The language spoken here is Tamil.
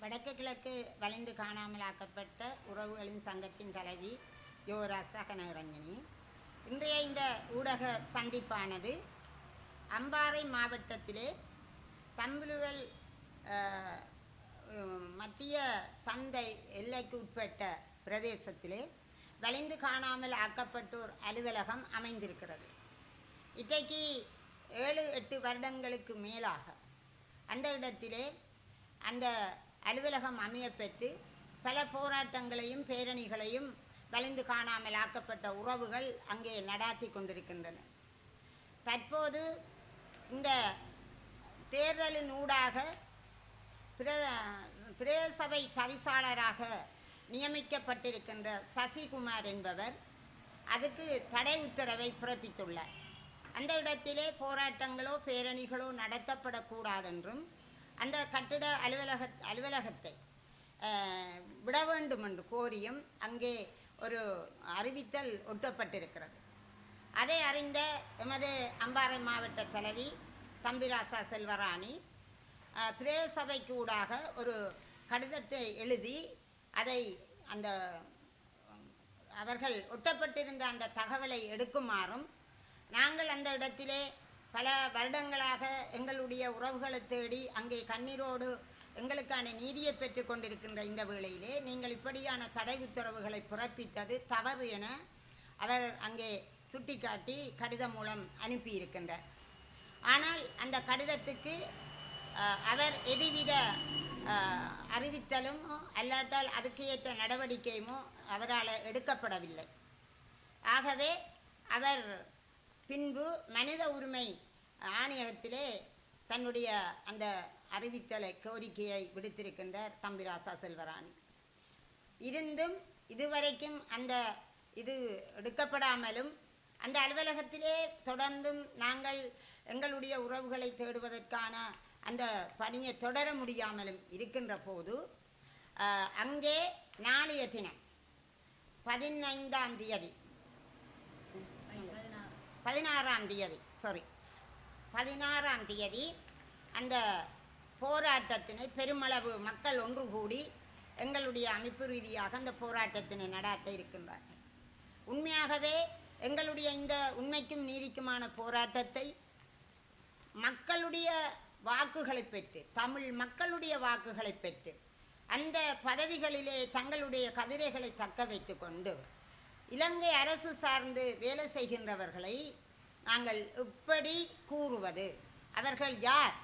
வடக்கு கிழக்கு வளைந்து காணாமலாக்கப்பட்ட உறவுகளின் சங்கத்தின் தலைவி யோராசா கனகரஞ்சனி. இன்றைய இந்த ஊடக சந்திப்பானது அம்பாறை மாவட்டத்திலே தம்புலுவல் மத்திய சந்தை எல்லைக்கு உட்பட்ட பிரதேசத்திலே வளைந்து காணாமல் ஆக்கப்பட்டோர் அலுவலகம் அமைந்திருக்கிறது. இன்றைக்கு 7-8 வருடங்களுக்கு மேலாக அந்த இடத்திலே அந்த அலுவலகம் அமையப்பெற்று பல போராட்டங்களையும் பேரணிகளையும் வளைந்து காணாமல் ஆக்கப்பட்ட உறவுகள் அங்கே நடாத்தி கொண்டிருக்கின்றன. தற்போது இந்த தேர்தலின் ஊடாக பிரதேசபை தவிசாளராக நியமிக்கப்பட்டிருக்கின்ற சசிகுமார் என்பவர் அதுக்கு தடை உத்தரவை பிறப்பித்துள்ளார். அந்த இடத்திலே போராட்டங்களோ பேரணிகளோ நடத்தப்படக்கூடாதென்றும் அந்த கட்டிட அலுவலகத்தை விட வேண்டும் என்று கோரியும் அங்கே ஒரு அறிவித்தல் ஒட்டப்பட்டிருக்கிறது. அதை அறிந்த எமது அம்பாறை மாவட்ட தலைவி தம்பிராசா செல்வராணி பிரதேச சபைக்கு ஊடாக ஒரு கடிதத்தை எழுதி அதை அந்த அவர்கள் ஒட்டப்பட்டிருந்த அந்த தகவலை எடுக்குமாறும், நாங்கள் அந்த இடத்திலே பல வருடங்களாக எங்களுடைய உறவுகளை தேடி அங்கே கண்ணீரோடு எங்களுக்கான நீதியை பெற்று கொண்டிருக்கின்ற இந்த வேளையிலே நீங்கள் இப்படியான தடை உத்தரவுகளை பிறப்பித்தது தவறு என அவர் அங்கே சுட்டிக்காட்டி கடிதம் மூலம் அனுப்பியிருக்கின்றார். ஆனால் அந்த கடிதத்துக்கு அவர் எதுவித அறிவித்தலும் அல்லாட்டால் அதுக்கு ஏற்ற நடவடிக்கையுமோ அவரால் எடுக்கப்படவில்லை. ஆகவே அவர் பின்பு மனித உரிமை ஆணையகத்திலே தன்னுடைய அந்த அறிவித்தலை கோரிக்கையை விடுத்திருக்கின்றார் தம்பிராசா செல்வராணி. இருந்தும் இதுவரைக்கும் அந்த இது எடுக்கப்படாமலும் அந்த அலுவலகத்திலே தொடர்ந்தும் நாங்கள் எங்களுடைய உறவுகளை தேடுவதற்கான அந்த பணியை தொடர முடியாமலும் இருக்கின்ற போது அங்கே நாளைய தினம் 16ஆம் தேதி அந்த போராட்டத்தினை பெருமளவு மக்கள் ஒன்று கூடி எங்களுடைய அமைப்பு ரீதியாக அந்த போராட்டத்தினை நடாத்த இருக்கின்றார்கள். உண்மையாகவே எங்களுடைய இந்த உண்மைக்கும் நீதிக்குமான போராட்டத்தை மக்களுடைய வாக்குகளை பெற்று, தமிழ் மக்களுடைய வாக்குகளை பெற்று அந்த பதவிகளிலே தங்களுடைய கதிரைகளை தக்க வைத்து கொண்டு இலங்கை அரசு சார்ந்து வேலை செய்கின்றவர்களை நாங்கள் எப்படி கூறுவது? அவர்கள் யார்?